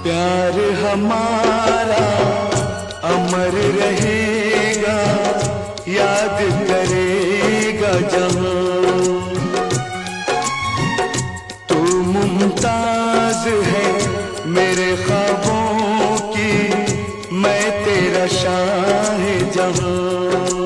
प्यार हमारा अमर रहेगा, याद करेगा जहां। तू मुमताज है मेरे ख्वाबों की, मैं तेरा शाह जहां।